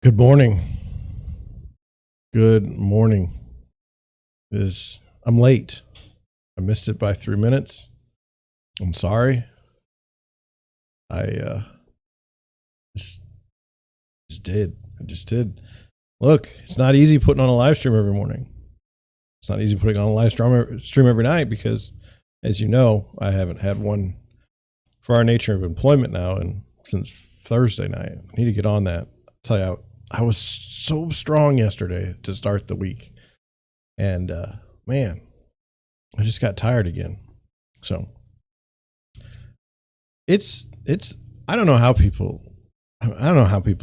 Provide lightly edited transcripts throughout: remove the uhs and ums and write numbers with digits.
Good morning. Good morning. I'm late. I missed it by 3 minutes. I'm sorry. I just, just did. I just did. Look, it's not easy putting on a live stream every morning. It's not easy putting on a live stream every night because, as you know, I haven't had one for our nature of employment now and since Thursday night. I need to get on that. I'll tell you, I was so strong yesterday to start the week. And man, I just got tired again. So it's I don't know how people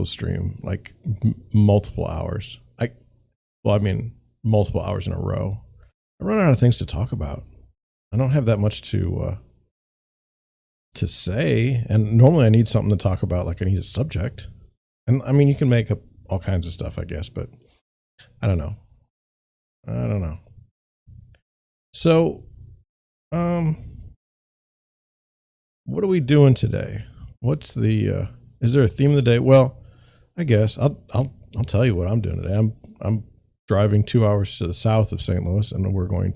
stream like multiple hours. Multiple hours in a row. I run out of things to talk about. I don't have that much to say, and normally I need something to talk about, like I need a subject. And I mean, you can make up all kinds of stuff, I guess, but I don't know. So, what are we doing today? What's the is there a theme of the day? Well, I guess I'll tell you what I'm doing today. I'm driving 2 hours to the south of St. Louis, and I'm going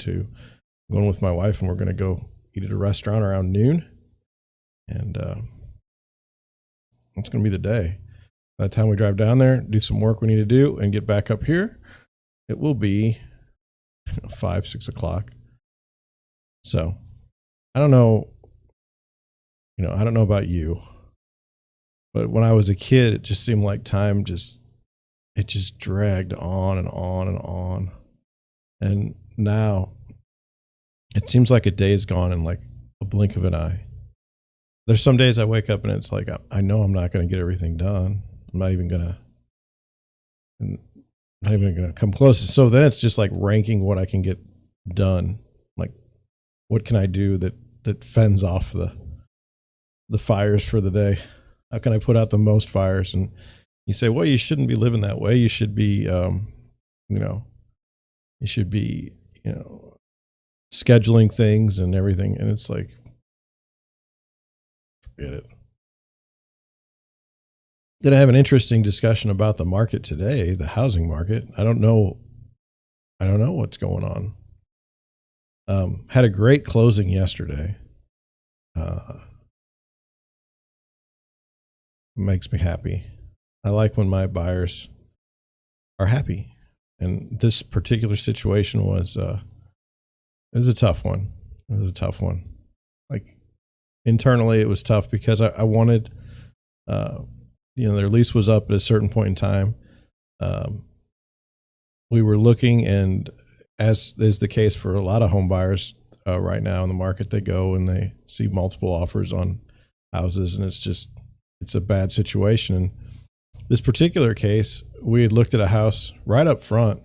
with my wife, and we're going to go eat at a restaurant around noon. And that's going to be the day. By the time we drive down there, do some work we need to do, and get back up here, it will be 5, 6 o'clock. So I don't know. I don't know about you, but when I was a kid, it just seemed like time just dragged on and on and on. And now it seems like a day is gone in like a blink of an eye. There's some days I wake up and it's like, I know I'm not going to get everything done. I'm not even going to come close. So then it's just like ranking what I can get done. Like, what can I do that fends off the fires for the day? How can I put out the most fires? And you say, well, you shouldn't be living that way. You should be, scheduling things and everything. And it's like, forget it. Going to have an interesting discussion about the market today, the housing market. I don't know what's going on. Had a great closing yesterday. Makes me happy. I like when my buyers are happy. And this particular situation was a tough one. It was a tough one. Like, internally, it was tough because I wanted, their lease was up at a certain point in time. We were looking, and as is the case for a lot of home buyers right now in the market, they go and they see multiple offers on houses, and it's a bad situation. And this particular case, we had looked at a house right up front,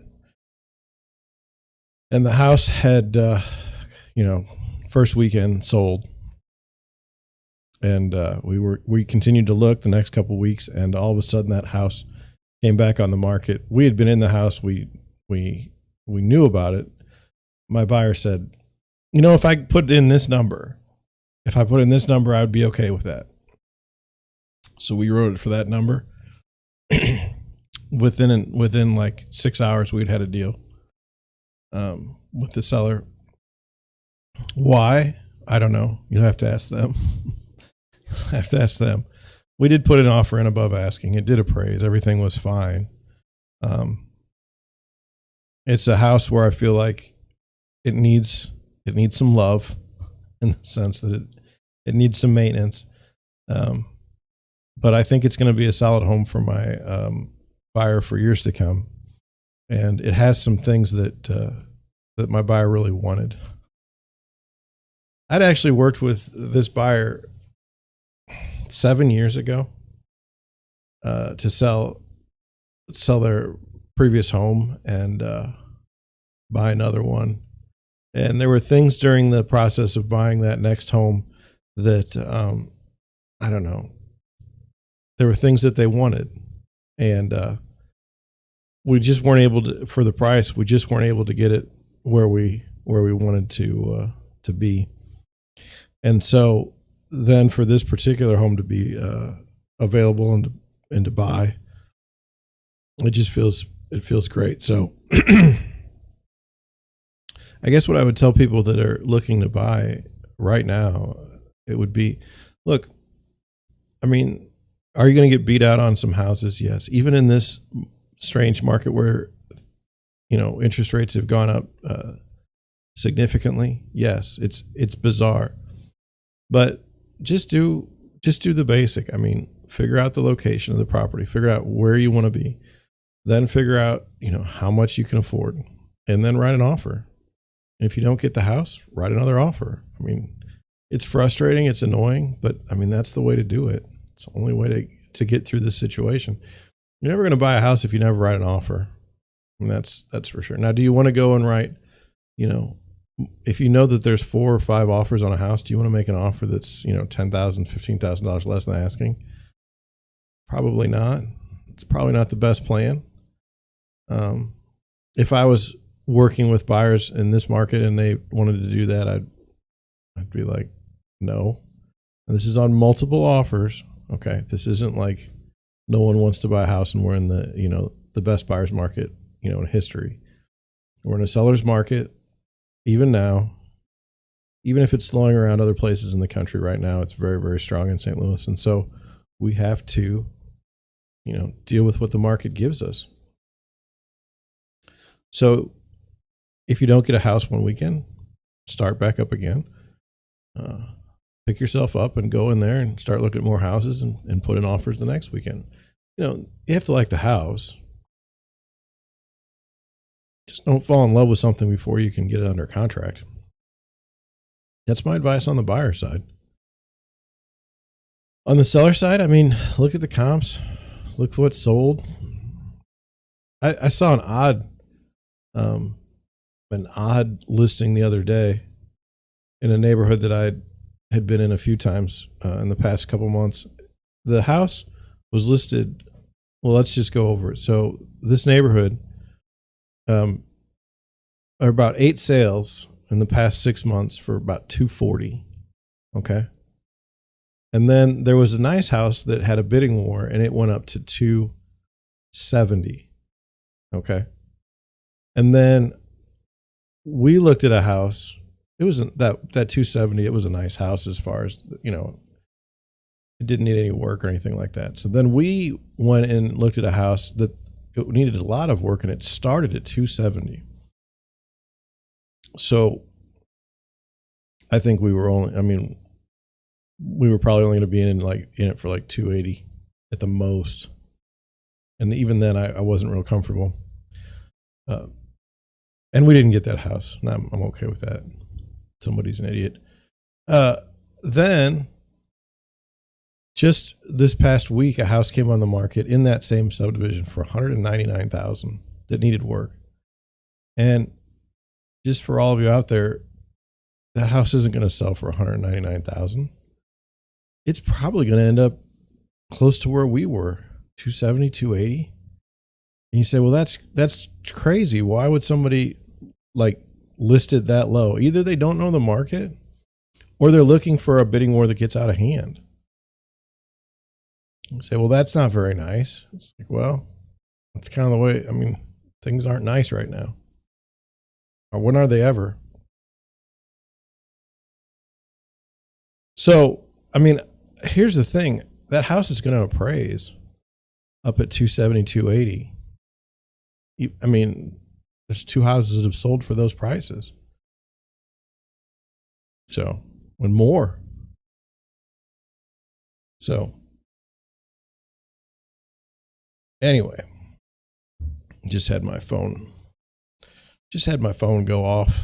and the house had, first weekend sold. And we continued to look the next couple of weeks, and all of a sudden that house came back on the market. We had been in the house. We knew about it. My buyer said, if I put in this number, I would be okay with that. So we wrote it for that number. Within like 6 hours, we'd had a deal with the seller. Why? I don't know. You'll have to ask them. We did put an offer in above asking. It did appraise. Everything was fine. It's a house where I feel like it needs some love, in the sense that it needs some maintenance. But I think it's going to be a solid home for my buyer for years to come. And it has some things that my buyer really wanted. I'd actually worked with this buyer 7 years ago to sell their previous home and buy another one. And there were things during the process of buying that next home that I don't know. There were things that they wanted, and we just weren't able to, for the price. We just weren't able to get it where we wanted to be. And so then for this particular home to be available and to buy, it feels great. So I guess what I would tell people that are looking to buy right now, it would be, look, I mean, are you going to get beat out on some houses? Yes. Even in this strange market where, interest rates have gone up significantly. Yes, it's bizarre, but just do the basic. I mean, figure out the location of the property, figure out where you want to be, then figure out, how much you can afford, and then write an offer. And if you don't get the house, write another offer. I mean, it's frustrating, it's annoying, but I mean, that's the way to do it. It's the only way to get through this situation. You're never going to buy a house if you never write an offer. And that's for sure. Now, do you want to go and write, if you know that there's 4 or 5 offers on a house, do you want to make an offer that's, $10,000, $15,000 less than asking? Probably not. It's probably not the best plan. If I was working with buyers in this market and they wanted to do that, I'd be like, no. And this is on multiple offers. Okay. This isn't like no one wants to buy a house and we're in the, the best buyer's market, in history. We're in a seller's market. Even now, even if it's slowing around other places in the country right now, it's very, very strong in St. Louis. And so we have to, deal with what the market gives us. So if you don't get a house one weekend, start back up again. Pick yourself up and go in there and start looking at more houses and put in offers the next weekend. You have to like the house. Just don't fall in love with something before you can get it under contract. That's my advice on the buyer side. On the seller side, I mean, look at the comps. Look for what's sold. I saw an odd listing the other day in a neighborhood that I had been in a few times in the past couple months. The house was listed. Well, let's just go over it. So this neighborhood, are about 8 sales in the past 6 months for about $240. Okay. And then there was a nice house that had a bidding war and it went up to $270. Okay. And then we looked at a house. It wasn't that $270. It was a nice house as far as, it didn't need any work or anything like that. So then we went and looked at a house that it needed a lot of work and it started at $270. So I think we were probably only going to be in it for like $280 at the most. And even then I wasn't real comfortable. And we didn't get that house. And I'm okay with that. Somebody's an idiot. Then just this past week, a house came on the market in that same subdivision for $199,000 that needed work. And just for all of you out there, that house isn't going to sell for $199,000. It's probably going to end up close to where we were, $270, $280. And you say, well, that's crazy. Why would somebody list it that low? Either they don't know the market or they're looking for a bidding war that gets out of hand. You say, well, that's not very nice. It's like, well, that's kind of the way, things aren't nice right now. Or when are they ever? So, here's the thing. That house is going to appraise up at $270, $280. There's 2 houses that have sold for those prices. So, and more. So, anyway, just had my phone go off.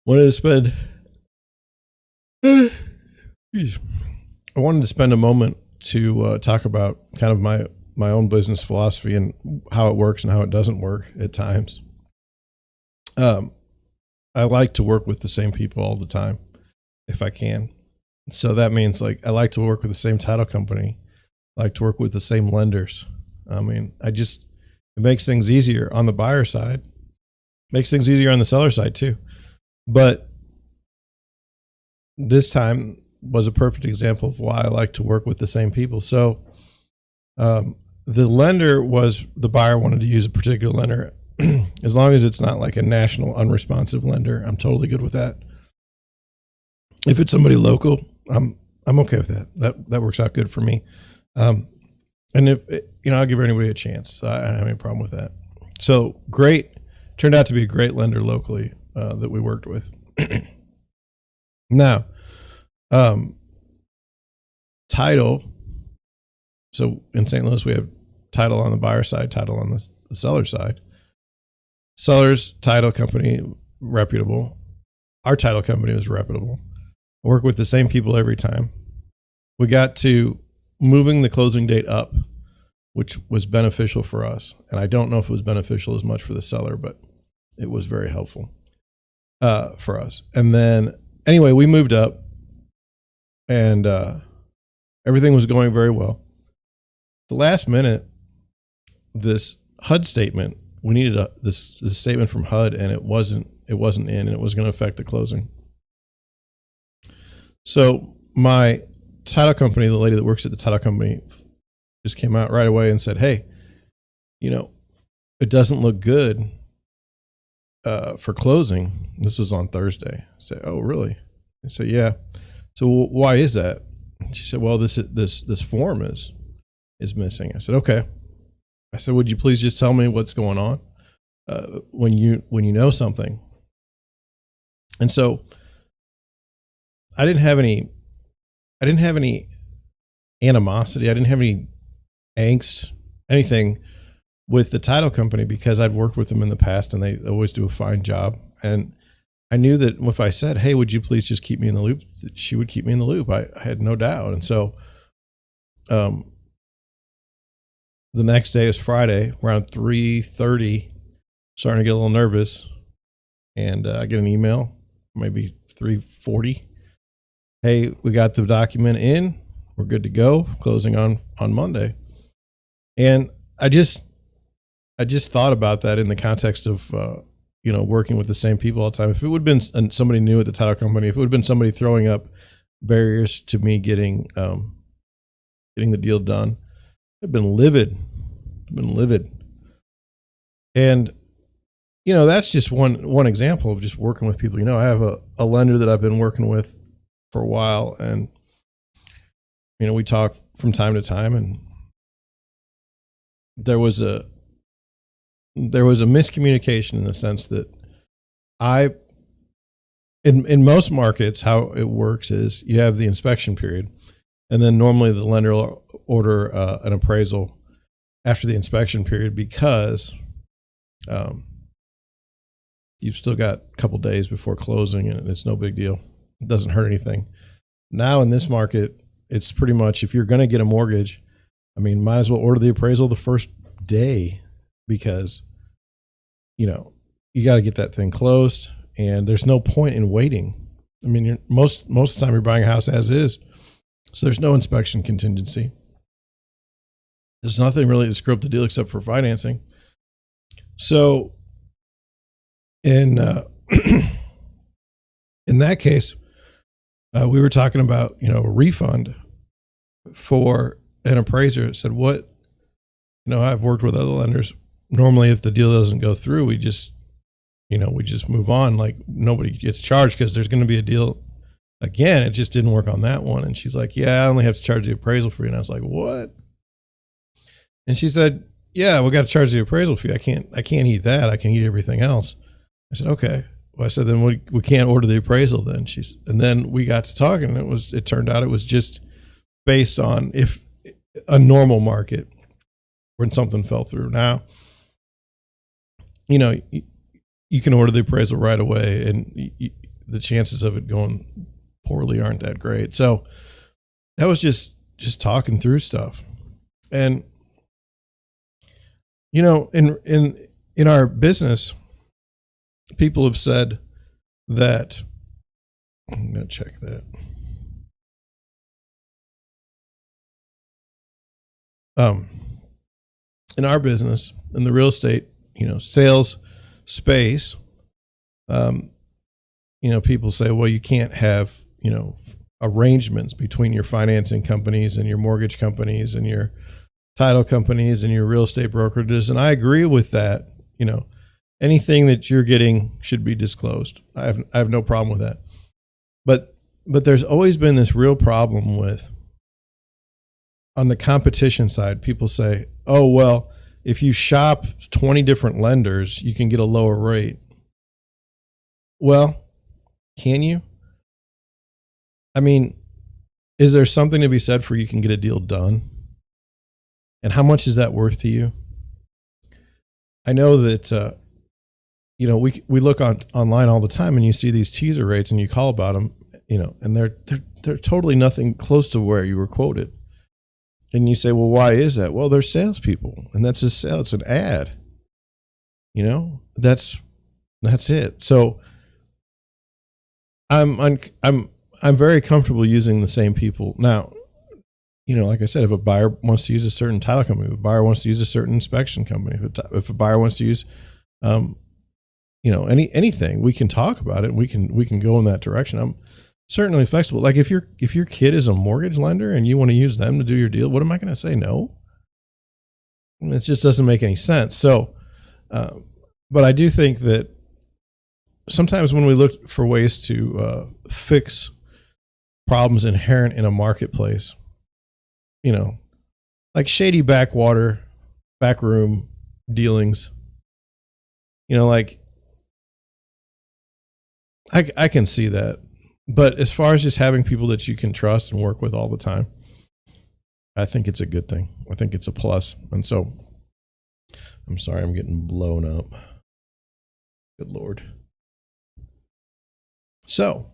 Wanted to spend a moment to talk about kind of my own business philosophy and how it works and how it doesn't work at times. I like to work with the same people all the time if I can. So that means I like to work with the same title company. I like to work with the same lenders. It makes things easier on the buyer side, makes things easier on the seller side too. But this time was a perfect example of why I like to work with the same people. So the lender was, the buyer wanted to use a particular lender. As long as it's not like a national unresponsive lender, I'm totally good with that. If it's somebody local, I'm okay with that. That works out good for me. And if, I'll give anybody a chance. I don't have any problem with that. So great. Turned out to be a great lender locally that we worked with. Now, title. So in St. Louis, we have title on the buyer side, title on the seller side. Seller's title company, reputable. Our title company was reputable. I work with the same people every time. We got to moving the closing date up, which was beneficial for us. And I don't know if it was beneficial as much for the seller, but it was very helpful for us. And then anyway, we moved up and everything was going very well. The last minute, this HUD statement, we needed this statement from HUD, and it wasn't in, and it was going to affect the closing. So my title company, the lady that works at the title company, just came out right away and said, "Hey, it doesn't look good for closing." This was on Thursday. I said, "Oh, really?" I said, "Yeah." So why is that? She said, "Well, this form is missing." I said, "Okay." I said, "Would you please just tell me what's going on when you know something?" And so I didn't have any animosity. I didn't have any angst, anything with the title company, because I'd worked with them in the past and they always do a fine job. And I knew that if I said, "Hey, would you please just keep me in the loop?" she would keep me in the loop. I had no doubt. And so, the next day is Friday, around 3:30, starting to get a little nervous. And I get an email, maybe 3:40. "Hey, we got the document in. We're good to go. Closing on Monday." And I just thought about that in the context of, working with the same people all the time. If it would have been somebody new at the title company, if it would have been somebody throwing up barriers to me getting the deal done, I've been livid. And, that's just one example of just working with people. I have a lender that I've been working with for a while, and, we talk from time to time, and there was a miscommunication in the sense that in most markets, how it works is you have the inspection period, and then normally the lender will order an appraisal after the inspection period, because you've still got a couple days before closing, and it's no big deal. It doesn't hurt anything. Now in this market, it's pretty much, if you're going to get a mortgage, might as well order the appraisal the first day, because you got to get that thing closed, and there's no point in waiting. Most of the time you're buying a house as is, so there's no inspection contingency. There's nothing really to screw up the deal except for financing. So in in that case, we were talking about a refund for an appraiser. It said, "What?" I've worked with other lenders. Normally, if the deal doesn't go through, we just move on. Like, nobody gets charged because there's going to be a deal again. It just didn't work on that one. And she's like, "Yeah, I only have to charge the appraisal fee." And I was like, "What?" And she said, "Yeah, we got to charge the appraisal fee. I can't eat that. I can eat everything else." I said, "Okay." Well, I said, "Then we can't order the appraisal then." And then we got to talking, and it turned out it was just based on if a normal market when something fell through. Now, you can order the appraisal right away, and the chances of it going poorly aren't that great. So that was just talking through stuff. And in our business, people have said that, I'm going to check that. In our business, in the real estate, sales space, people say, well, you can't have, arrangements between your financing companies and your mortgage companies and your title companies and your real estate brokerages. And I agree with that. Anything that you're getting should be disclosed. I have no problem with that. But there's always been this real problem with, on the competition side, people say, oh, well, if you shop 20 different lenders, you can get a lower rate. Well, can you? I mean, is there something to be said for you can get a deal done? And how much is that worth to you? I know that, we look online all the time and you see these teaser rates and you call about them, and they're totally nothing close to where you were quoted. And you say, well, why is that? Well, they're salespeople, and that's a sale. It's an ad. That's it. So I'm very comfortable using the same people. Now, like I said, if a buyer wants to use a certain title company, if a buyer wants to use a certain inspection company, if a buyer wants to use, anything, we can talk about it. We can go in that direction. I'm certainly flexible. Like if your kid is a mortgage lender and you want to use them to do your deal, what am I going to say? No. It just doesn't make any sense. So, but I do think that sometimes when we look for ways to fix problems inherent in a marketplace, like shady backroom dealings, like I can see that. But as far as just having people that you can trust and work with all the time, I think it's a good thing. I think it's a plus. And so I'm sorry, I'm getting blown up. Good Lord. So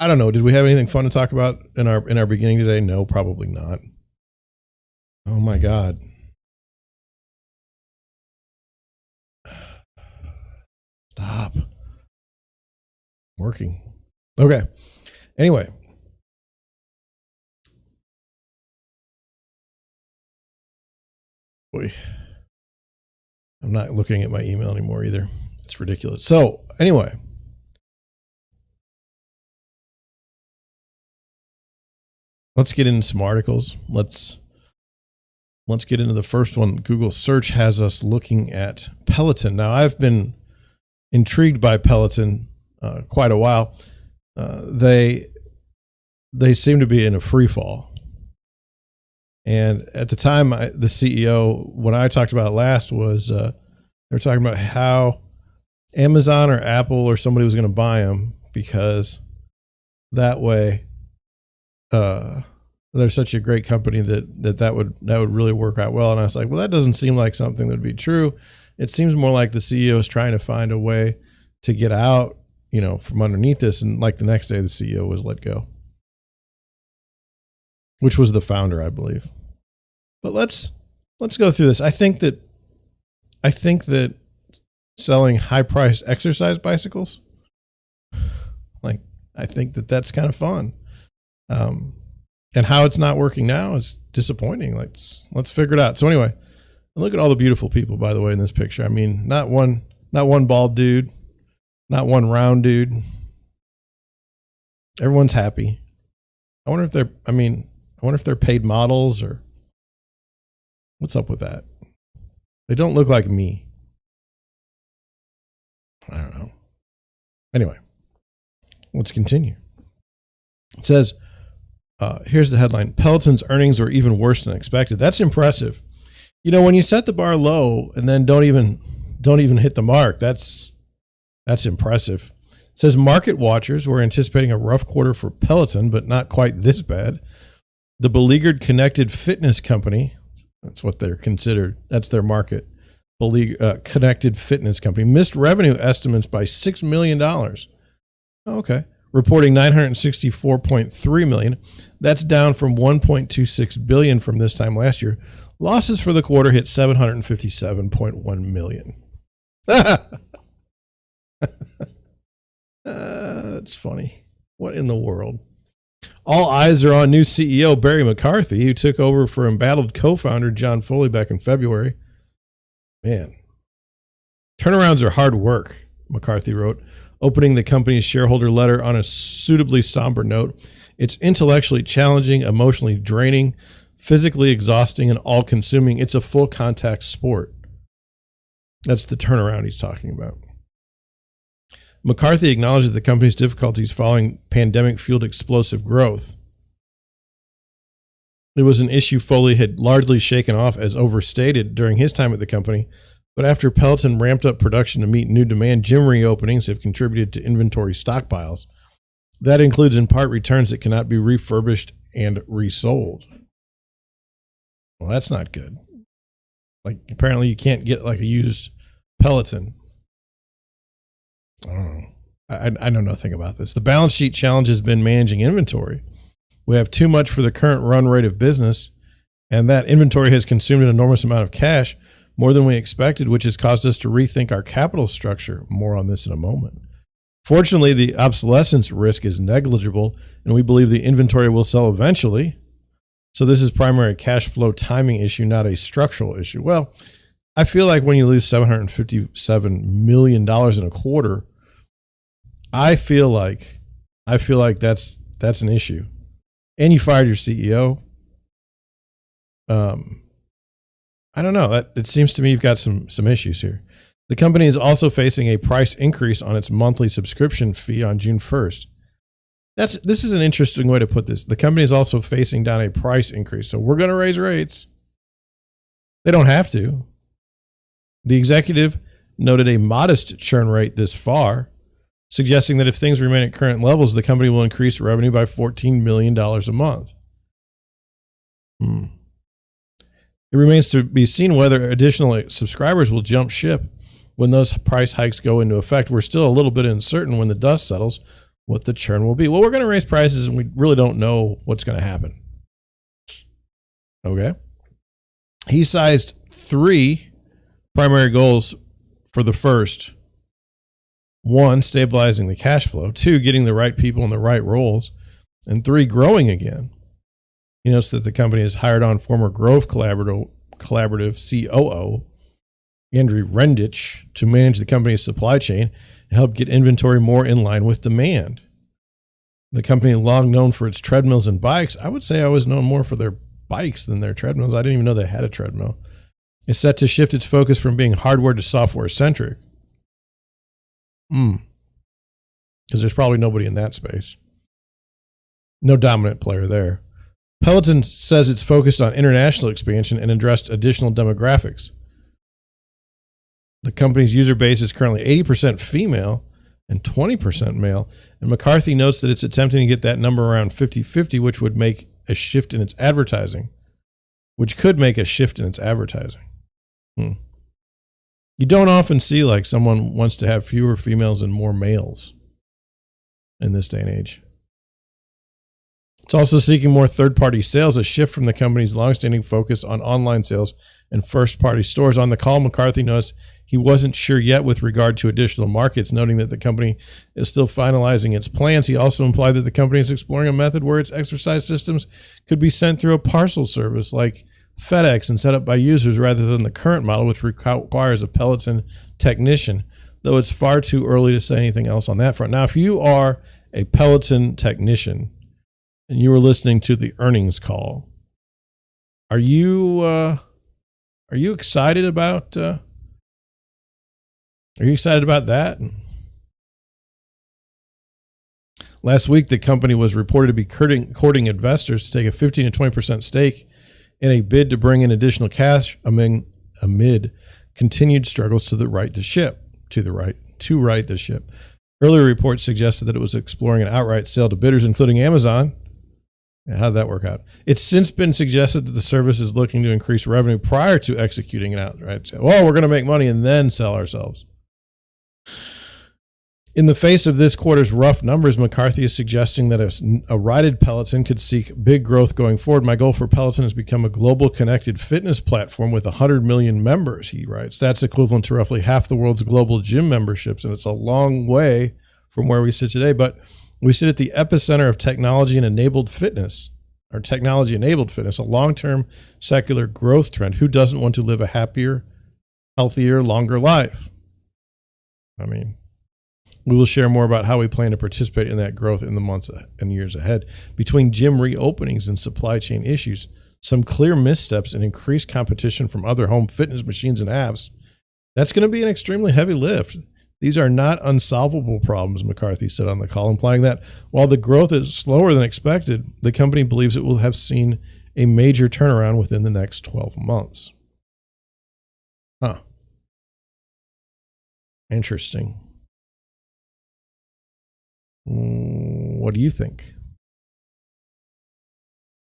I don't know. Did we have anything fun to talk about in our beginning today? No, probably not. Oh my God. Stop. Working. Okay. Anyway. Boy. I'm not looking at my email anymore either. It's ridiculous. So anyway. Let's get into some articles. Let's get into the first one. Google search has us looking at Peleton. Now, I've been intrigued by Peleton quite a while. They seem to be in a free fall. And at the time, the CEO, when I talked about it last, was they were talking about how Amazon or Apple or somebody was going to buy them because that way they're such a great company that would really work out well. And I was like, well, that doesn't seem like something that would be true. It seems more like the CEO is trying to find a way to get out, from underneath this. And like the next day, the CEO was let go, which was the founder, I believe. But let's go through this. I think that selling high-priced exercise bicycles, I think that's kind of fun. And how it's not working now is disappointing. Let's figure it out. So anyway, look at all the beautiful people, by the way, in this picture. I mean, not one bald dude, not one round dude. Everyone's happy. I wonder if they're paid models or what's up with that. They don't look like me. I don't know. Anyway, let's continue. It says, here's the headline: Peloton's earnings are even worse than expected. That's impressive. When you set the bar low and then don't even hit the mark, that's impressive. It says market watchers were anticipating a rough quarter for Peleton, but not quite this bad. The beleaguered connected fitness company, that's what they're considered. That's their market. Connected fitness company missed revenue estimates by $6 million. Okay. Reporting $964.3 million. That's down from $1.26 billion from this time last year. Losses for the quarter hit $757.1 million. That's funny. What in the world? All eyes are on new CEO Barry McCarthy, who took over for embattled co-founder John Foley back in February. Man, turnarounds are hard work, McCarthy wrote. opening the company's shareholder letter on a suitably somber note. It's intellectually challenging, emotionally draining, physically exhausting, and all-consuming. It's a full-contact sport. That's the turnaround he's talking about. McCarthy acknowledged that the company's difficulties following pandemic-fueled explosive growth. It was an issue Foley had largely shaken off as overstated during his time at the company, but after Peleton ramped up production to meet new demand, gym reopenings have contributed to inventory stockpiles. That includes in part returns that cannot be refurbished and resold. Well, that's not good. Like, apparently you can't get like a used Peleton. I don't know. I know nothing about this. The balance sheet challenge has been managing inventory. We have too much for the current run rate of business, and that inventory has consumed an enormous amount of cash, more than we expected, which has caused us to rethink our capital structure. More on this in a moment. Fortunately, the obsolescence risk is negligible, and we believe the inventory will sell eventually. So this is primarily a cash flow timing issue, not a structural issue. Well, I feel like when you lose $757 million in a quarter, I feel like that's an issue. And you fired your CEO. I don't know. It seems to me you've got some issues here. The company is also facing a price increase on its monthly subscription fee on June 1st. This is an interesting way to put this. The company is also facing down a price increase. So we're going to raise rates. They don't have to. The executive noted a modest churn rate this far, suggesting that if things remain at current levels, the company will increase revenue by $14 million a month. It remains to be seen whether additional subscribers will jump ship when those price hikes go into effect. We're still a little bit uncertain when the dust settles what the churn will be. Well, we're going to raise prices and we really don't know what's going to happen. Okay. He sized 3 primary goals for the first. 1, stabilizing the cash flow. 2, getting the right people in the right roles. And 3, growing again. He notes that the company has hired on former Growth Collaborative COO, Andrew Rendich, to manage the company's supply chain and help get inventory more in line with demand. The company, long known for its treadmills and bikes, I would say I was known more for their bikes than their treadmills. I didn't even know they had a treadmill. Is set to shift its focus from being hardware to software centric. Because there's probably nobody in that space. No dominant player there. Peleton says it's focused on international expansion and addressed additional demographics. The company's user base is currently 80% female and 20% male, and McCarthy notes that it's attempting to get that number around 50-50, which would make a shift in its advertising, which could make a shift in its advertising. You don't often see like someone wants to have fewer females and more males in this day and age. It's also seeking more third-party sales, a shift from the company's longstanding focus on online sales and first-party stores. On the call, McCarthy noticed he wasn't sure yet with regard to additional markets, noting that the company is still finalizing its plans. He also implied that the company is exploring a method where its exercise systems could be sent through a parcel service like FedEx and set up by users rather than the current model, which requires a Peleton technician, though it's far too early to say anything else on that front. Now, if you are a Peleton technician and you were listening to the earnings call, are you excited about that? Last week, the company was reported to be courting investors to take a 15 to 20% stake in a bid to bring in additional cash amid continued struggles to right the ship. Earlier reports suggested that it was exploring an outright sale to bidders, including Amazon. How did that work out? It's since been suggested that the service is looking to increase revenue prior to executing an outright sale. Well, we're going to make money and then sell ourselves. In the face of this quarter's rough numbers, McCarthy is suggesting that a righted Peleton could seek big growth going forward. My goal for Peleton is to become a global connected fitness platform with 100 million members, he writes. That's equivalent to roughly half the world's global gym memberships, and it's a long way from where we sit today. But we sit at the epicenter of technology-enabled fitness, a long-term secular growth trend. Who doesn't want to live a happier, healthier, longer life? I mean, We will share more about how we plan to participate in that growth in the months and years ahead. Between gym reopenings and supply chain issues, some clear missteps and increased competition from other home fitness machines and apps, that's going to be an extremely heavy lift. These are not unsolvable problems, McCarthy said on the call, implying that while the growth is slower than expected, the company believes it will have seen a major turnaround within the next 12 months. Huh. Interesting. What do you think?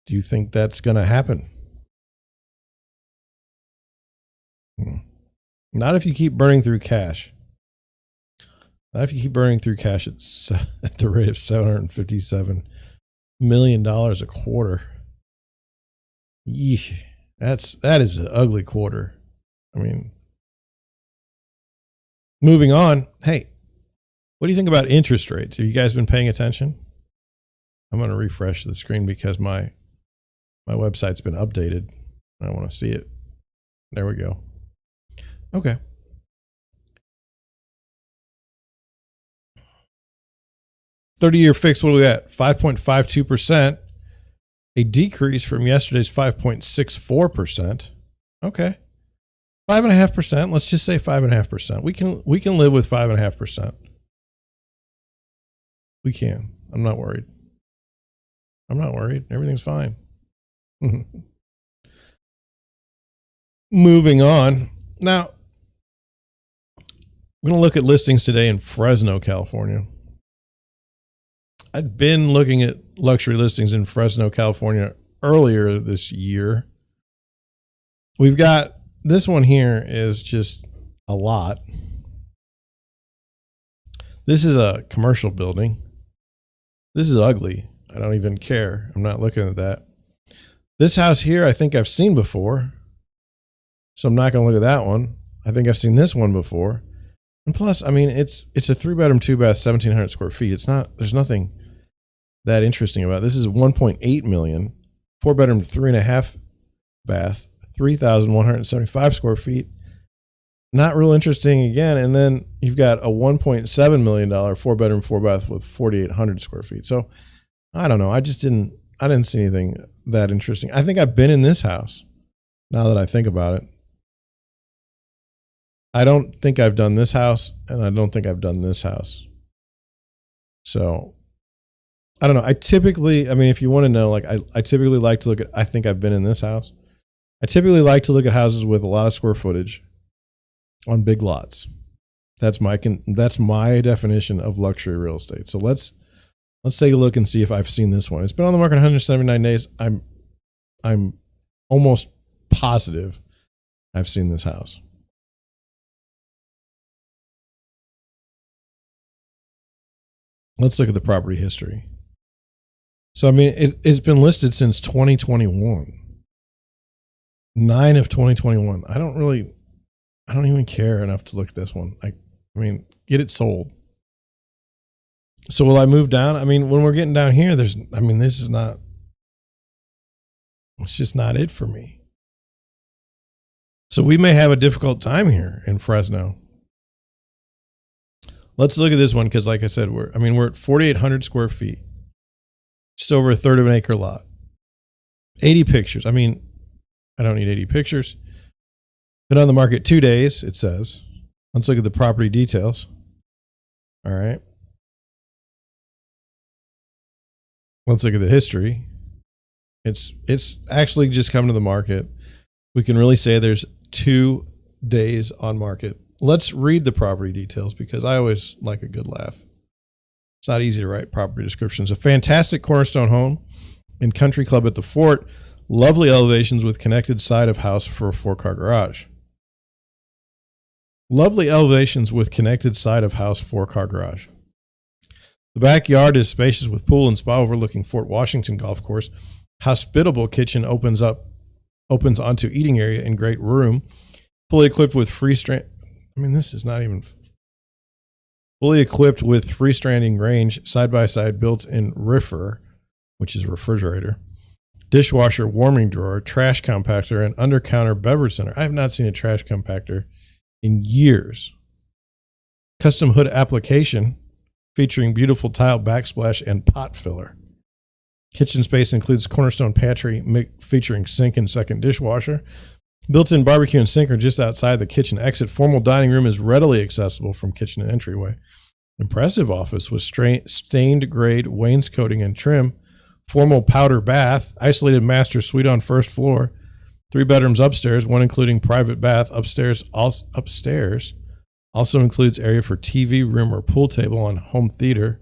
Do you think that's going to happen? Not if you keep burning through cash. Not if you keep burning through cash at the rate of $757 million a quarter. Yeesh, that is an ugly quarter. I mean, moving on. Hey, what do you think about interest rates? Have you guys been paying attention? I'm going to refresh the screen because my website's been updated. I want to see it. There we go. Okay. $30-year fixed, what are we at? 5.52%. A decrease from yesterday's 5.64%. Okay. 5.5%. Let's just say 5.5%. We can live with 5.5%. We can. I'm not worried. Everything's fine. Moving on. Now, I'm going to look at listings today in Fresno, California. I'd been looking at luxury listings in Fresno, California earlier this year. We've got this one here is just a lot. This is a commercial building. This is ugly. I don't even care. I'm not looking at that. This house here, I think I've seen before. So I'm not going to look at that one. I think I've seen this one before. And plus, I mean, it's a 3-bedroom, 2-bath, 1,700 square feet. There's nothing that interesting about it. This is 1.8 million, 4-bedroom, 3.5 bath, 3,175 square feet. Not real interesting again. And then you've got a $1.7 million 4-bedroom, 4-bath with 4,800 square feet. So I don't know. I didn't see anything that interesting. I think I've been in this house now that I think about it. I don't think I've done this house, and I don't think I've done this house. So I don't know. If you want to know, like I typically like to look at, I think I've been in this house. I typically like to look at houses with a lot of square footage on big lots. That's my definition of luxury real estate. So let's take a look and see if I've seen this one. It's been on the market 179 days. I'm almost positive I've seen this house. Let's look at the property history. So, I mean, it's been listed since 2021. 9 of 2021. I don't even care enough to look at this one. I mean, get it sold. So will I move down? I mean, when we're getting down here, it's just not it for me. So we may have a difficult time here in Fresno. Let's look at this one because, like I said, we're at 4,800 square feet, just over a third of an acre lot. 80 pictures. I mean, I don't need 80 pictures. Been on the market 2 days, it says. Let's look at the property details. All right. Let's look at the history. It's actually just come to the market. We can really say there's 2 days on market. Let's read the property details because I always like a good laugh. It's not easy to write property descriptions. A fantastic cornerstone home and country club at the fort. Lovely elevations with connected side of house for a 4-car garage. Lovely elevations with connected side of house 4-car garage. The backyard is spacious with pool and spa overlooking Fort Washington Golf Course. Hospitable kitchen opens onto eating area and great room. Fully equipped with this is not even fully equipped with freestanding range, side-by-side built-in riffer, which is a refrigerator, dishwasher, warming drawer, trash compactor, and under-counter beverage center. I have not seen a trash compactor in years. Custom hood application featuring beautiful tile backsplash and pot filler. Kitchen space includes cornerstone pantry featuring sink and second dishwasher. Built-in barbecue and sink are just outside the kitchen exit. Formal dining room is readily accessible from kitchen and entryway. Impressive office with stained grade wainscoting and trim. Formal powder bath. Isolated master suite on first floor. 3 bedrooms upstairs, one including private bath. Upstairs also includes area for TV room or pool table on home theater.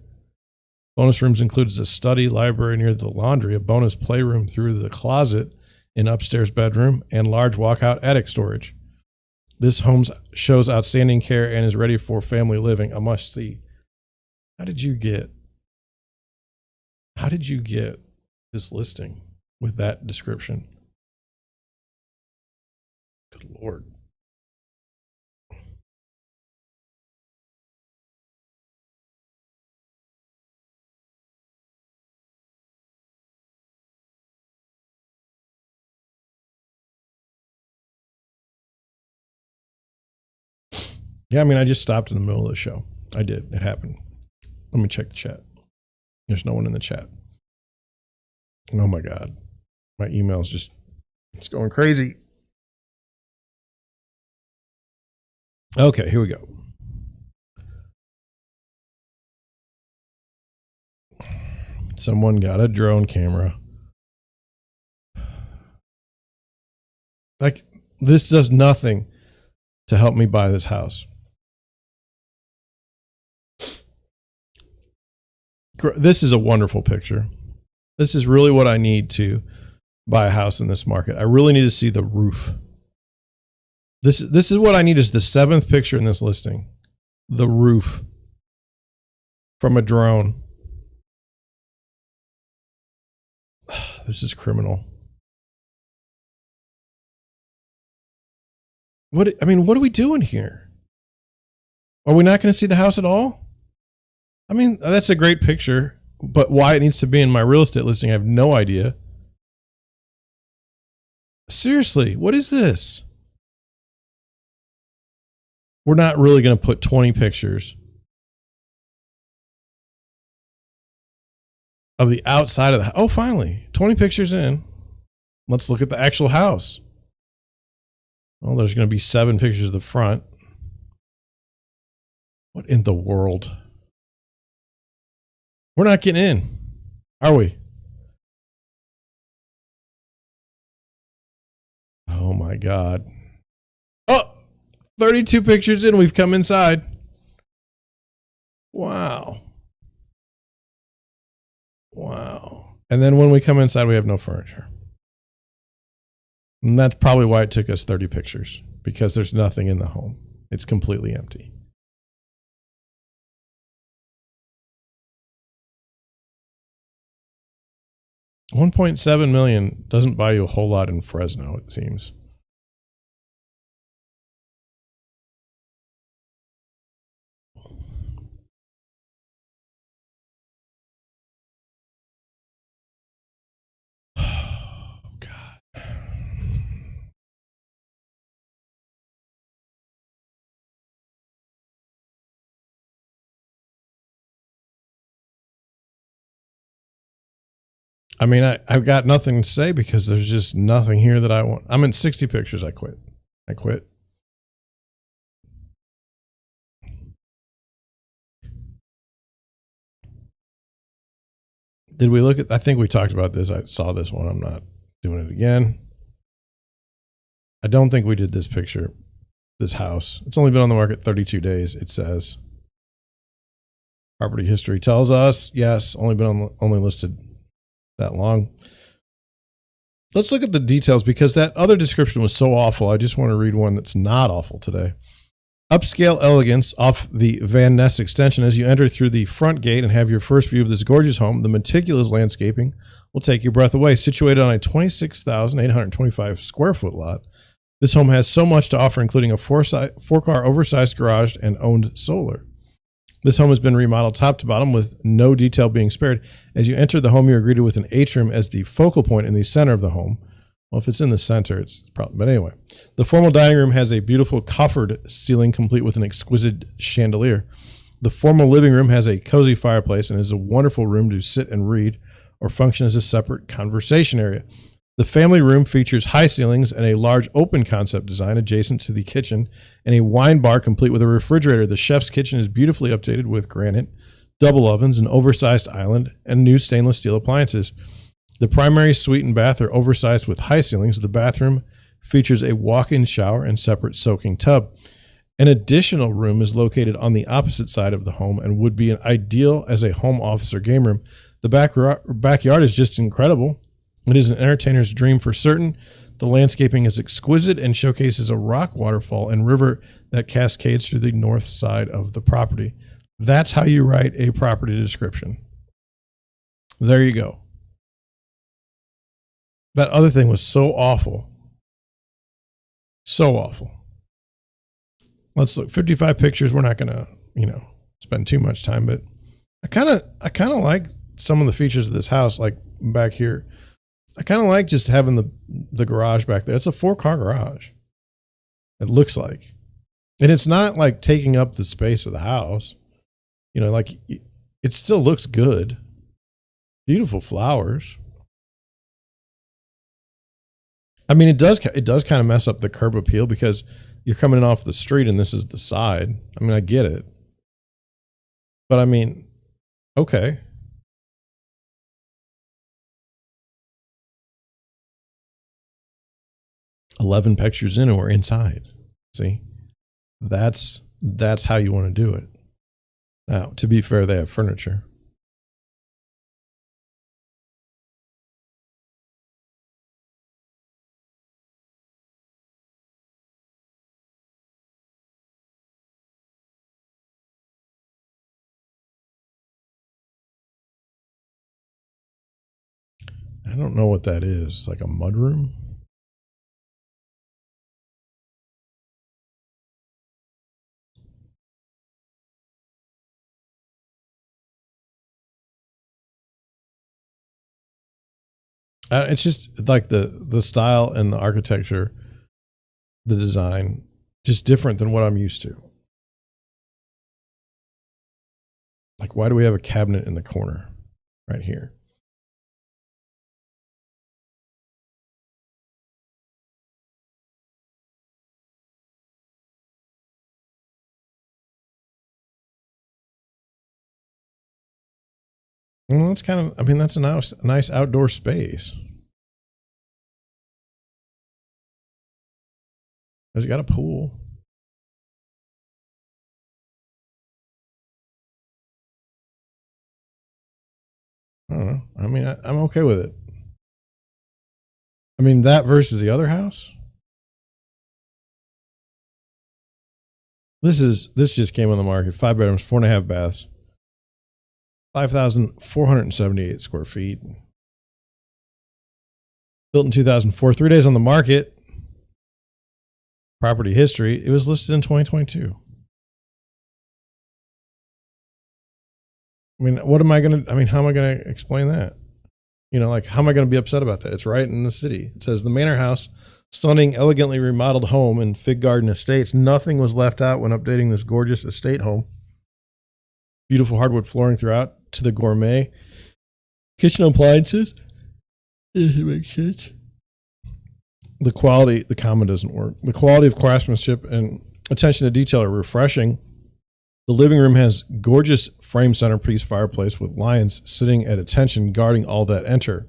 Bonus rooms includes a study, library near the laundry, a bonus playroom through the closet in upstairs bedroom, and large walkout attic storage. This home shows outstanding care and is ready for family living. A must see. How did you get this listing with that description? Good Lord. Yeah, I mean, I just stopped in the middle of the show. I did. It happened. Let me check the chat. There's no one in the chat. Oh my God. My email's just, it's going crazy. Okay, here we go. Someone got a drone camera. Like, this does nothing to help me buy this house. This is a wonderful picture. This is really what I need to buy a house in this market. I really need to see the roof. This is what I need, is the 7th picture in this listing. The roof from a drone. This is criminal. What are we doing here? Are we not going to see the house at all? I mean, that's a great picture, but why it needs to be in my real estate listing, I have no idea. Seriously, what is this? We're not really going to put 20 pictures of the outside of the house. Oh, finally, 20 pictures in. Let's look at the actual house. Well, there's going to be 7 pictures of the front. What in the world? We're not getting in, are we? Oh my God. Oh, 32 pictures in. We've come inside. Wow. Wow. And then when we come inside, we have no furniture. And that's probably why it took us 30 pictures, because there's nothing in the home. It's completely empty. $1.7 million doesn't buy you a whole lot in Fresno, it seems. Oh, God. I mean, I've got nothing to say because there's just nothing here that I want. I'm in 60 pictures. I quit. Did we look at, I think we talked about this. I saw this one. I'm not doing it again. I don't think we did this picture, this house. It's only been on the market 32 days, it says. Property history tells us, yes, only listed that long. Let's look at the details, because that other description was so awful. I just want to read one that's not awful today. Upscale elegance off the Van Ness extension. As you enter through the front gate and have your first view of this gorgeous home, the meticulous landscaping will take your breath away. Situated on a 26,825 square foot lot, this home has so much to offer, including a four-car oversized garage and owned solar. This home has been remodeled top to bottom with no detail being spared. As you enter the home, you're greeted with an atrium as the focal point in the center of the home. Well, if it's in the center, it's probably, but anyway. The formal dining room has a beautiful coffered ceiling complete with an exquisite chandelier. The formal living room has a cozy fireplace and is a wonderful room to sit and read or function as a separate conversation area. The family room features high ceilings and a large open concept design adjacent to the kitchen and a wine bar complete with a refrigerator. The chef's kitchen is beautifully updated with granite, double ovens, an oversized island, and new stainless steel appliances. The primary suite and bath are oversized with high ceilings. The bathroom features a walk-in shower and separate soaking tub. An additional room is located on the opposite side of the home and would be an ideal as a home office or game room. The backyard is just incredible. It is an entertainer's dream for certain. The landscaping is exquisite and showcases a rock waterfall and river that cascades through the north side of the property. That's how you write a property description. There you go. That other thing was so awful. So awful. Let's look. 55 pictures. We're not going to, spend too much time, but I kind of like some of the features of this house, like back here. I kind of like just having the garage back there. It's a 4-car garage. It looks like. And it's not like taking up the space of the house. It still looks good. Beautiful flowers. I mean, it does kind of mess up the curb appeal because you're coming in off the street and this is the side. I mean, I get it. But I mean, okay. "11 pictures in and we're inside." See? That's how you want to do it. Now, to be fair, they have furniture. I don't know what that is. Like a mudroom? It's just like the style and the architecture, the design, just different than what I'm used to. Like, why do we have a cabinet in the corner right here? Well, that's that's a nice outdoor space. It's got a pool. I don't know. I mean, I'm okay with it. I mean, that versus the other house. This just came on the market. 5 bedrooms, 4.5 baths, 5,478 square feet. Built in 2004. 3 days on the market. Property history. It was listed in 2022. I mean, how am I going to explain that? How am I going to be upset about that? It's right in the city. It says the Manor House, stunning, elegantly remodeled home in Fig Garden Estates. Nothing was left out when updating this gorgeous estate home. Beautiful hardwood flooring throughout to the gourmet kitchen appliances. Does it make sense? The quality, the comma doesn't work. The quality of craftsmanship and attention to detail are refreshing. The living room has gorgeous frame centerpiece fireplace with lions sitting at attention guarding all that enter.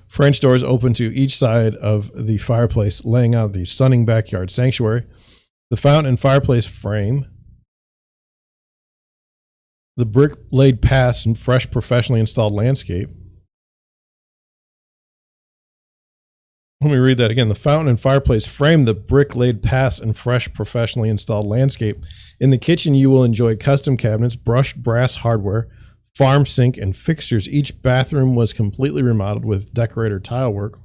French doors open to each side of the fireplace, laying out the stunning backyard sanctuary. The fountain and fireplace frame. The brick laid paths and fresh professionally installed landscape. Let me read that again. The fountain and fireplace frame the brick laid paths and fresh professionally installed landscape. In the kitchen, you will enjoy custom cabinets, brushed brass hardware, farm sink, and fixtures. Each bathroom was completely remodeled with decorator tile work.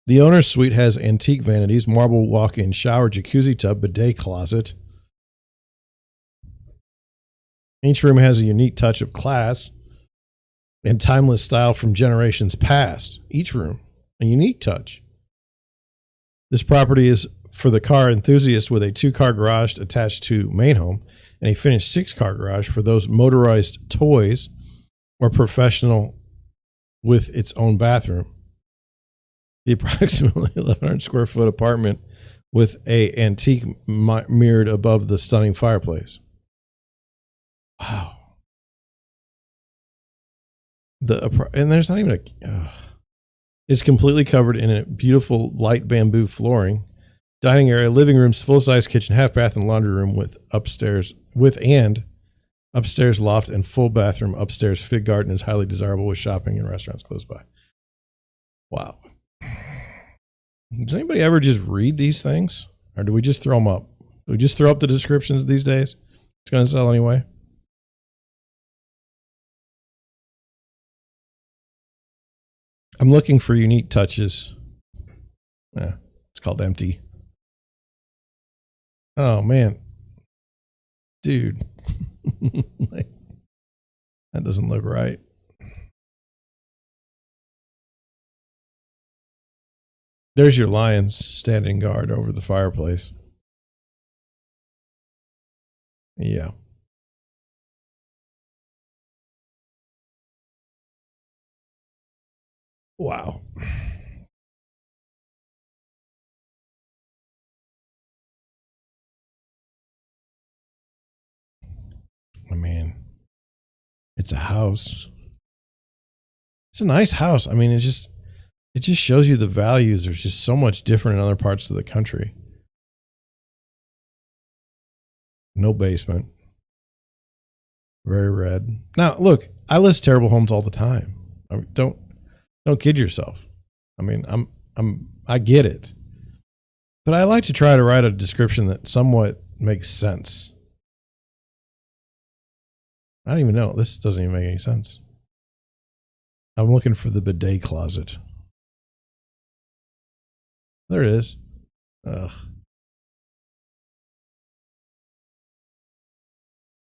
The owner's suite has antique vanities, marble walk-in shower, jacuzzi tub, bidet closet. Each room has a unique touch of class and timeless style from generations past. Each room, a unique touch. This property is for the car enthusiast with a 2-car garage attached to main home, and a finished 6-car garage for those motorized toys or professional with its own bathroom. The approximately 1,100 square foot apartment with a antique mirrored above the stunning fireplace. Wow. And there's not even it's completely covered in a beautiful light bamboo flooring, dining area, living rooms, full-size kitchen, half bath, and laundry room with upstairs loft and full bathroom upstairs. Fig garden is highly desirable with shopping and restaurants close by. Wow. Does anybody ever just read these things, or do we just throw them up? Do we just throw up the descriptions these days? It's going to sell anyway. I'm looking for unique touches. It's called empty. Oh, man. Dude. That doesn't look right. There's your lions standing guard over the fireplace. Yeah. Wow. I mean, it's a house. It's a nice house. I mean, it just shows you the values. There's just so much different in other parts of the country. No basement. Very red. Now, look, I list terrible homes all the time. I mean, don't kid yourself. I mean, I get it. But I like to try to write a description that somewhat makes sense. I don't even know. This doesn't even make any sense. I'm looking for the bidet closet. There it is. Ugh.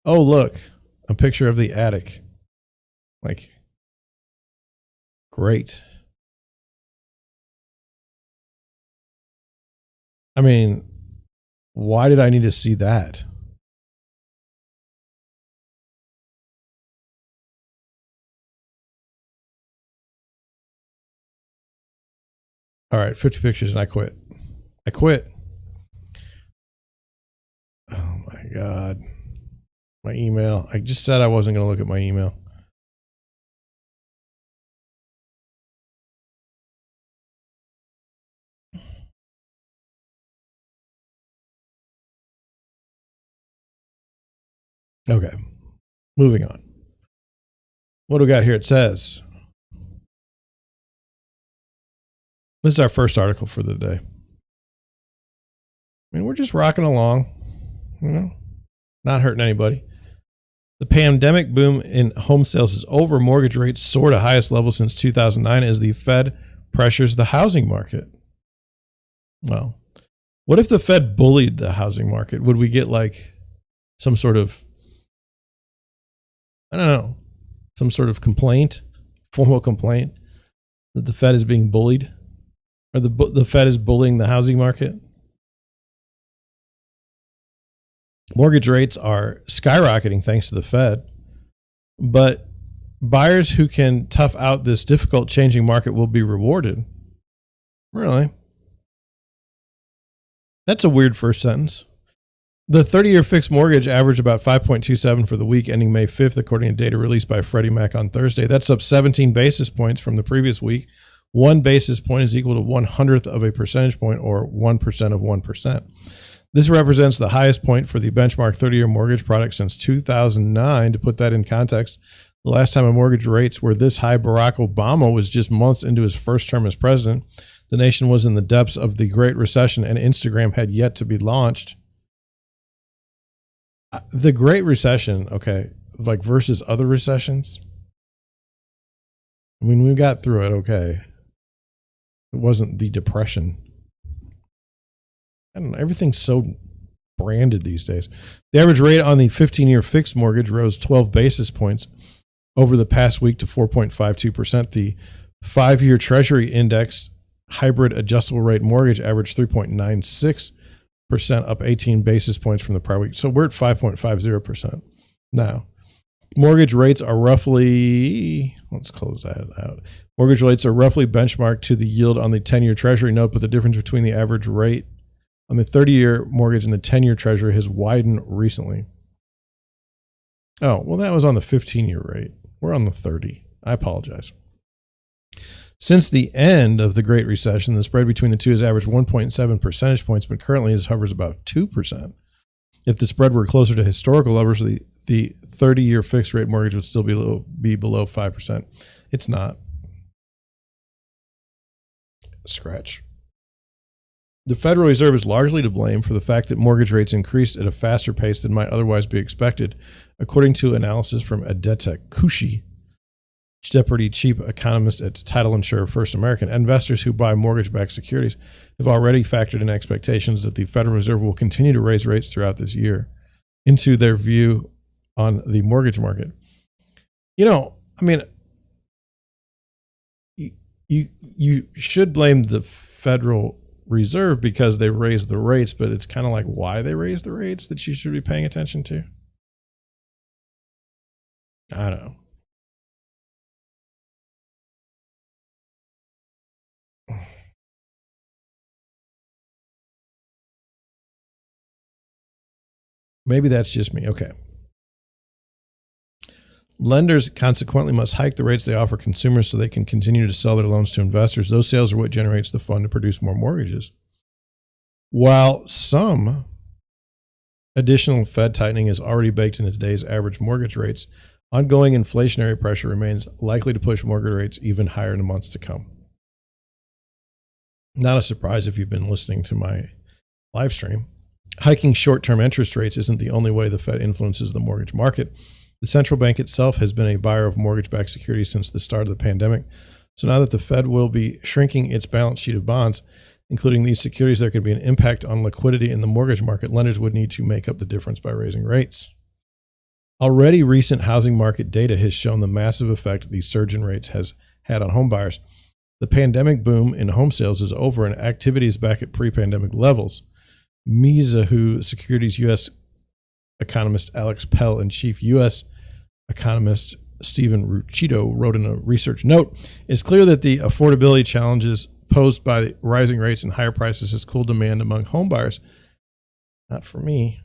Oh, look. A picture of the attic. Like, great. I mean, why did I need to see that? All right, 50 pictures and I quit. I quit. Oh my God. My email. I just said I wasn't going to look at my email. Okay. Moving on. What do we got here? It says, this is our first article for the day. I mean, we're just rocking along, you know, not hurting anybody. The pandemic boom in home sales is over. Mortgage rates soar to highest level since 2009 as the Fed pressures the housing market. Well, what if the Fed bullied the housing market? Would we get like some sort of, I don't know, some sort of complaint, formal complaint that the Fed is being bullied? Or the Fed is bullying the housing market? Mortgage rates are skyrocketing thanks to the Fed, but buyers who can tough out this difficult changing market will be rewarded. Really? That's a weird first sentence. The 30-year fixed mortgage averaged about 5.27 for the week ending May 5th, according to data released by Freddie Mac on Thursday. That's up 17 basis points from the previous week. 1 basis point is equal to 1/100th of a percentage point, or 1% of 1%. This represents the highest point for the benchmark 30-year mortgage product since 2009. To put that in context, the last time a mortgage rates were this high, Barack Obama was just months into his first term as president. The nation was in the depths of the Great Recession, and Instagram had yet to be launched. The Great Recession, okay, like versus other recessions. I mean, we got through it, okay. It wasn't the Depression. I don't know. Everything's so branded these days. The average rate on the 15-year fixed mortgage rose 12 basis points over the past week to 4.52%. The 5-year Treasury index hybrid adjustable rate mortgage averaged 3.96 up 18 basis points from the prior week. So we're at 5.50% now. Mortgage rates are roughly, let's close that out. Mortgage rates are roughly benchmarked to the yield on the 10-year Treasury note, but the difference between the average rate on the 30-year mortgage and the 10-year Treasury has widened recently. Oh, well, that was on the 15-year rate. We're on the 30. I apologize. Since the end of the Great Recession, the spread between the two has averaged 1.7 percentage points, but currently it hovers about 2%. If the spread were closer to historical levels, the 30-year fixed rate mortgage would still be below 5%. It's not. Scratch. The Federal Reserve is largely to blame for the fact that mortgage rates increased at a faster pace than might otherwise be expected, according to analysis from Adeta Kushi, deputy chief economist at title insurer First American. Investors who buy mortgage-backed securities have already factored in expectations that the Federal Reserve will continue to raise rates throughout this year into their view on the mortgage market. You know, I mean, you should blame the Federal Reserve because they raised the rates, but it's kind of like why they raised the rates that you should be paying attention to. I don't know. Maybe that's just me. Okay. Lenders consequently must hike the rates they offer consumers so they can continue to sell their loans to investors. Those sales are what generates the fund to produce more mortgages. While some additional Fed tightening is already baked into today's average mortgage rates, ongoing inflationary pressure remains likely to push mortgage rates even higher in the months to come. Not a surprise if you've been listening to my live stream. Hiking short-term interest rates isn't the only way the Fed influences the mortgage market. The central bank itself has been a buyer of mortgage-backed securities since the start of the pandemic. So now that the Fed will be shrinking its balance sheet of bonds, including these securities, there could be an impact on liquidity in the mortgage market. Lenders would need to make up the difference by raising rates. Already recent housing market data has shown the massive effect the surge in rates has had on home buyers. The pandemic boom in home sales is over and activity is back at pre-pandemic levels. Mizuho Securities U.S. economist Alex Pell and chief U.S. economist Stephen Rucito wrote in a research note, it's clear that the affordability challenges posed by rising rates and higher prices has cooled demand among home buyers. Not for me.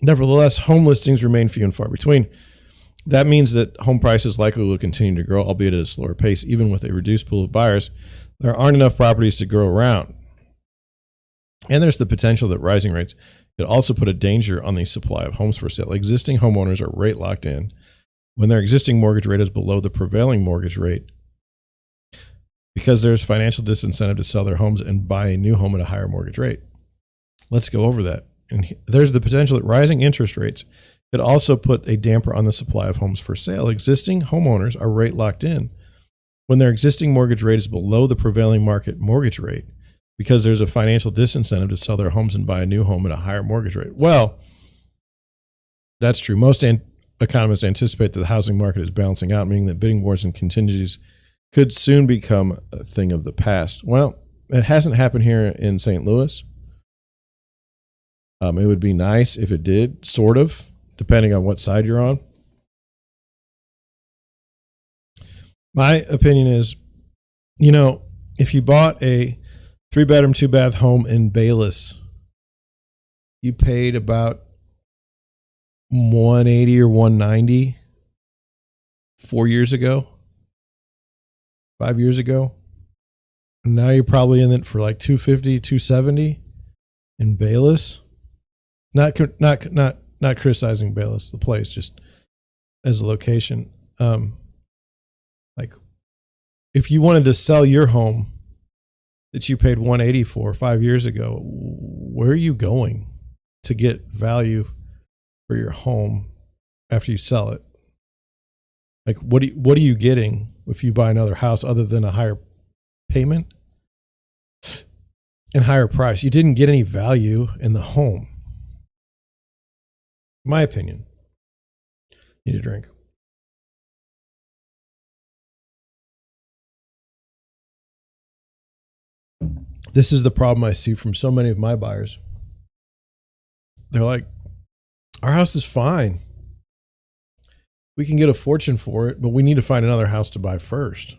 Nevertheless, home listings remain few and far between. That means that home prices likely will continue to grow, albeit at a slower pace. Even with a reduced pool of buyers, there aren't enough properties to grow around. And there's the potential that rising rates could also put a danger on the supply of homes for sale. Existing homeowners are rate locked in when their existing mortgage rate is below the prevailing mortgage rate because there's financial disincentive to sell their homes and buy a new home at a higher mortgage rate. Let's go over that. And there's the potential that rising interest rates could also put a damper on the supply of homes for sale. Existing homeowners are rate locked in when their existing mortgage rate is below the prevailing market mortgage rate because there's a financial disincentive to sell their homes and buy a new home at a higher mortgage rate. Well, that's true. Most economists anticipate that the housing market is balancing out, meaning that bidding wars and contingencies could soon become a thing of the past. Well, it hasn't happened here in St. Louis. It would be nice if it did, sort of, depending on what side you're on. My opinion is, you know, if you bought a 3-bedroom, 2-bath home in Bayless, you paid about $180 or $190 4 years ago, 5 years ago. And now you're probably in it for like $250, $270 in Bayless. Not criticizing Bayless, the place, just as a location. Like, if you wanted to sell your home that you paid $180 for 5 years ago, where are you going to get value for your home after you sell it? Like, what are you getting if you buy another house other than a higher payment and higher price? You didn't get any value in the home. My opinion. Need a drink. This is the problem I see from so many of my buyers. They're like, our house is fine. We can get a fortune for it, but we need to find another house to buy first.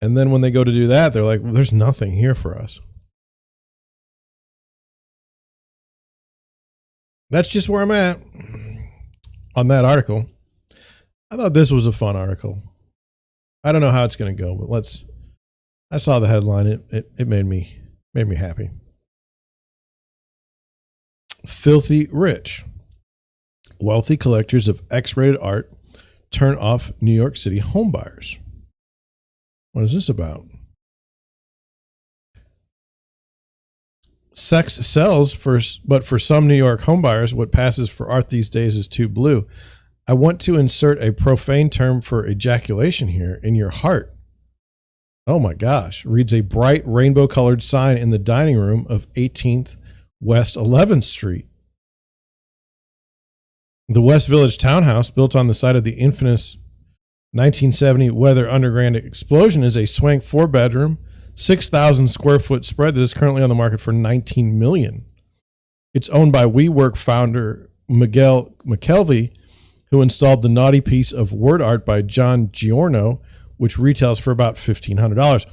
And then when they go to do that, they're like, well, there's nothing here for us. That's just where I'm at on that article. I thought this was a fun article. I don't know how it's going to go, but I saw the headline. It made me happy. Filthy rich. Wealthy collectors of X-rated art turn off New York City homebuyers. What is this about? Sex sells, but for some New York homebuyers, what passes for art these days is too blue. I want to insert a profane term for ejaculation here, in your heart. Oh my gosh, reads a bright rainbow-colored sign in the dining room of 18th West 11th Street. The West Village townhouse, built on the site of the infamous 1970 Weather Underground explosion, is a swank 4-bedroom, 6,000 square foot spread that is currently on the market for $19 million. It's owned by WeWork founder Miguel McKelvey, who installed the naughty piece of word art by John Giorno, which retails for about $1,500.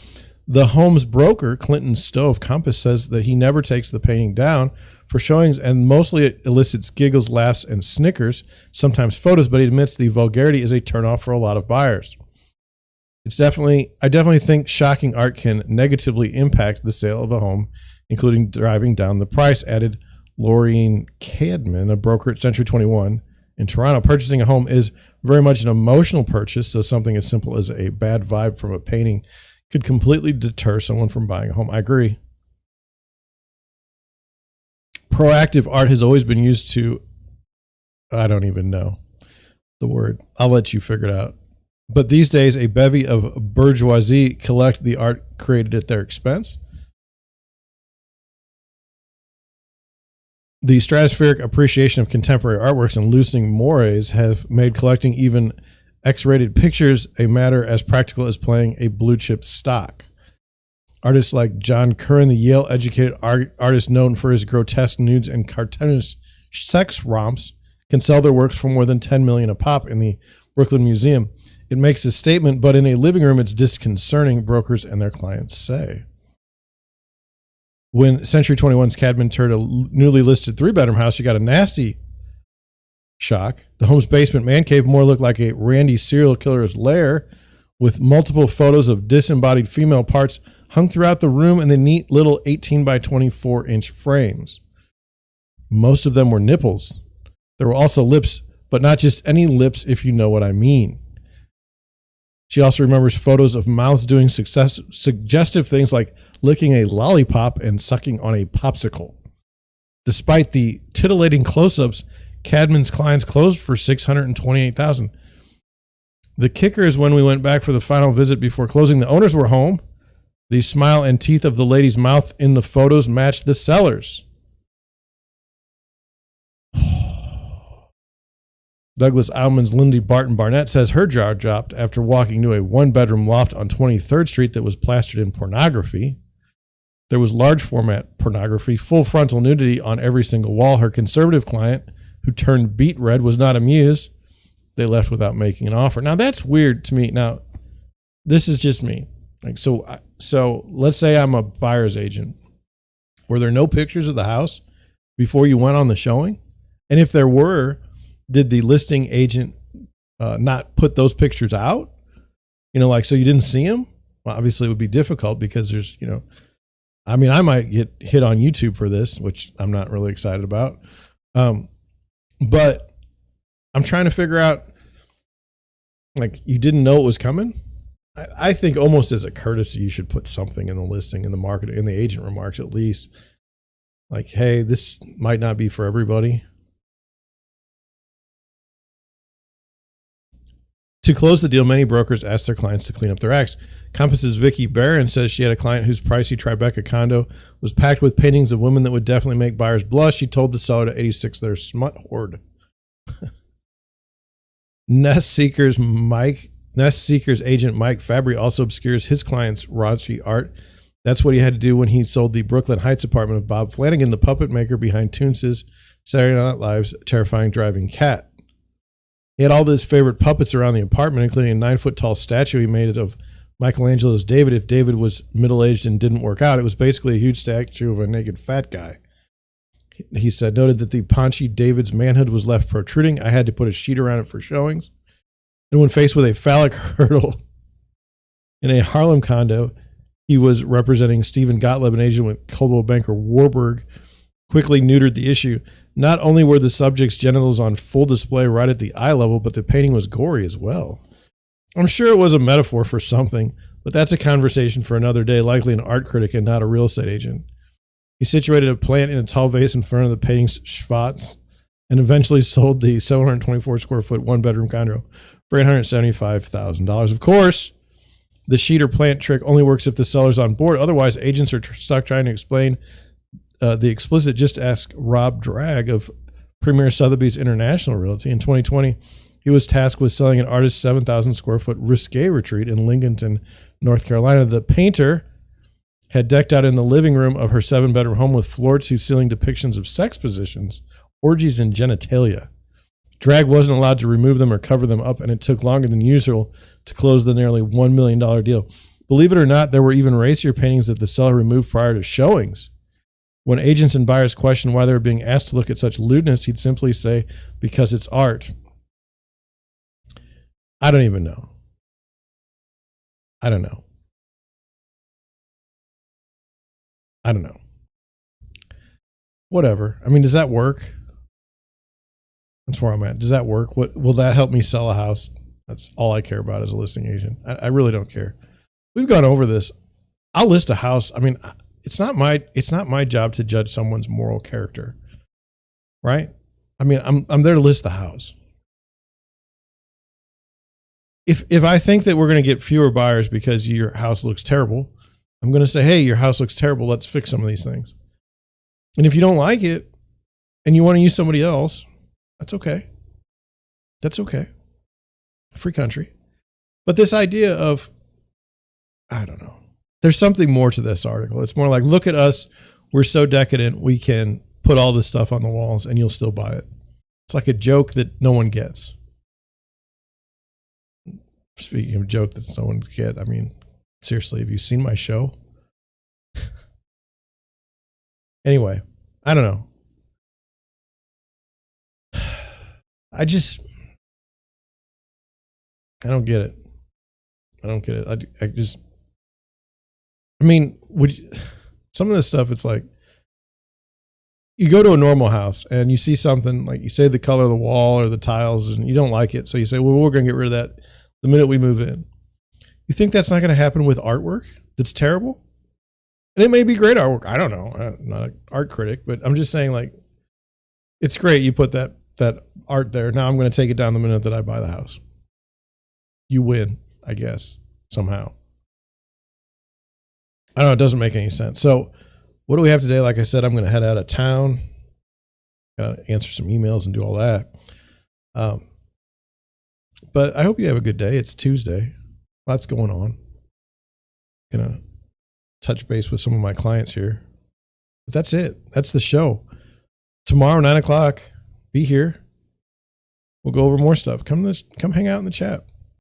The home's broker, Clinton Stove Compass, says that he never takes the painting down for showings, and mostly it elicits giggles, laughs, and snickers, sometimes photos, but he admits the vulgarity is a turnoff for a lot of buyers. I definitely think shocking art can negatively impact the sale of a home, including driving down the price, added Laureen Cadman, a broker at Century 21 in Toronto. Purchasing a home is very much an emotional purchase, so something as simple as a bad vibe from a painting could completely deter someone from buying a home. I agree. Proactive art has always been used to, I don't even know the word. I'll let you figure it out. But these days, a bevy of bourgeoisie collect the art created at their expense. The stratospheric appreciation of contemporary artworks and loosening mores have made collecting even X-rated pictures a matter as practical as playing a blue chip stock. Artists like John Curran, the Yale-educated artist known for his grotesque nudes and cartoonish sex romps, can sell their works for more than $10 million a pop in the Brooklyn Museum. It makes a statement, but in a living room, it's disconcerting, brokers and their clients say. When Century 21's Cadman toured a newly listed 3-bedroom house, she got a nasty shock. The home's basement man cave more looked like a Randy serial killer's lair, with multiple photos of disembodied female parts hung throughout the room in the neat little 18 by 24 inch frames. Most of them were nipples. There were also lips, but not just any lips, if you know what I mean. She also remembers photos of mouths doing suggestive things like licking a lollipop and sucking on a popsicle. Despite the titillating close-ups, Cadman's clients closed for $628,000. The kicker is when we went back for the final visit before closing, the owners were home. The smile and teeth of the lady's mouth in the photos matched the sellers. Douglas Alman's Lindy Barton Barnett says her jaw dropped after walking into a 1-bedroom loft on 23rd Street that was plastered in pornography. There was large format pornography, full frontal nudity on every single wall. Her conservative client, who turned beet red, was not amused. They left without making an offer. Now that's weird to me. Now, this is just me. So let's say I'm a buyer's agent. Were there no pictures of the house before you went on the showing? And if there were, did the listing agent not put those pictures out? So you didn't see them? Well, obviously it would be difficult because there's, I might get hit on YouTube for this, which I'm not really excited about. But I'm trying to figure out, you didn't know it was coming? I think almost as a courtesy, you should put something in the listing, in the market, in the agent remarks at least. Hey, this might not be for everybody. To close the deal, many brokers ask their clients to clean up their acts. Compass's Vicki Barron says she had a client whose pricey Tribeca condo was packed with paintings of women that would definitely make buyers blush. She told the seller to 86 their smut hoard. Nest Seeker's agent Mike Fabry also obscures his client's raunchy art. That's what he had to do when he sold the Brooklyn Heights apartment of Bob Flanagan, the puppet maker behind Toonces Saturday Night Live's terrifying driving cat. He had all his favorite puppets around the apartment, including a 9-foot tall statue he made of Michelangelo's David. If David was middle-aged and didn't work out, it was basically a huge statue of a naked fat guy. He said, noted that the paunchy David's manhood was left protruding. I had to put a sheet around it for showings. And when faced with a phallic hurdle in a Harlem condo, he was representing Stephen Gottlieb, an agent with Coldwell Banker Warburg, quickly neutered the issue. Not only were the subject's genitals on full display right at the eye level, but the painting was gory as well. I'm sure it was a metaphor for something, but that's a conversation for another day, likely an art critic and not a real estate agent. He situated a plant in a tall vase in front of the painting's schvatz and eventually sold the 724 square foot one-bedroom condo for $875,000. Of course, the sheet or plant trick only works if the seller's on board. Otherwise, agents are stuck trying to explain the explicit. Just ask Rob Dragg of Premier Sotheby's International Realty. In 2020, he was tasked with selling an artist's 7,000 square foot risque retreat in Lincolnton, North Carolina. The painter had decked out in the living room of her 7-bedroom home with floor-to-ceiling depictions of sex positions, orgies, and genitalia. Dragg wasn't allowed to remove them or cover them up, and it took longer than usual to close the nearly $1 million deal. Believe it or not, there were even racier paintings that the seller removed prior to showings. When agents and buyers questioned why they were being asked to look at such lewdness, he'd simply say, because it's art. I don't even know. I don't know. Whatever. I mean, does that work? That's where I'm at. Does that work? What will that help me sell a house? That's all I care about as a listing agent. I really don't care. We've gone over this. I'll list a house. I mean, it's not my job to judge someone's moral character, right? I mean, I'm there to list the house. If I think that we're going to get fewer buyers because your house looks terrible, I'm going to say, hey, your house looks terrible. Let's fix some of these things. And if you don't like it and you want to use somebody else, that's okay. That's okay. Free country. But this idea of, I don't know, there's something more to this article. It's more like, look at us. We're so decadent. We can put all this stuff on the walls and you'll still buy it. It's like a joke that no one gets. Speaking of a joke that no one gets, I mean, seriously, have you seen my show? Anyway, I don't know. I don't get it. I mean, some of this stuff, it's like, you go to a normal house and you see something, like you say the color of the wall or the tiles and you don't like it. So you say, well, we're going to get rid of that the minute we move in. You think that's not going to happen with artwork that's terrible? And it may be great artwork. I don't know. I'm not an art critic, but I'm just saying, like, it's great you put that art there. Now I'm going to take it down the minute that I buy the house. You win, I guess, somehow. I don't know. It doesn't make any sense. So what do we have today? Like I said, I'm going to head out of town, answer some emails and do all that. But I hope you have a good day. It's Tuesday. Lots going on. Gonna touch base with some of my clients here. But that's it. That's the show. Tomorrow, 9 o'clock, be here. We'll go over more stuff. Come hang out in the chat.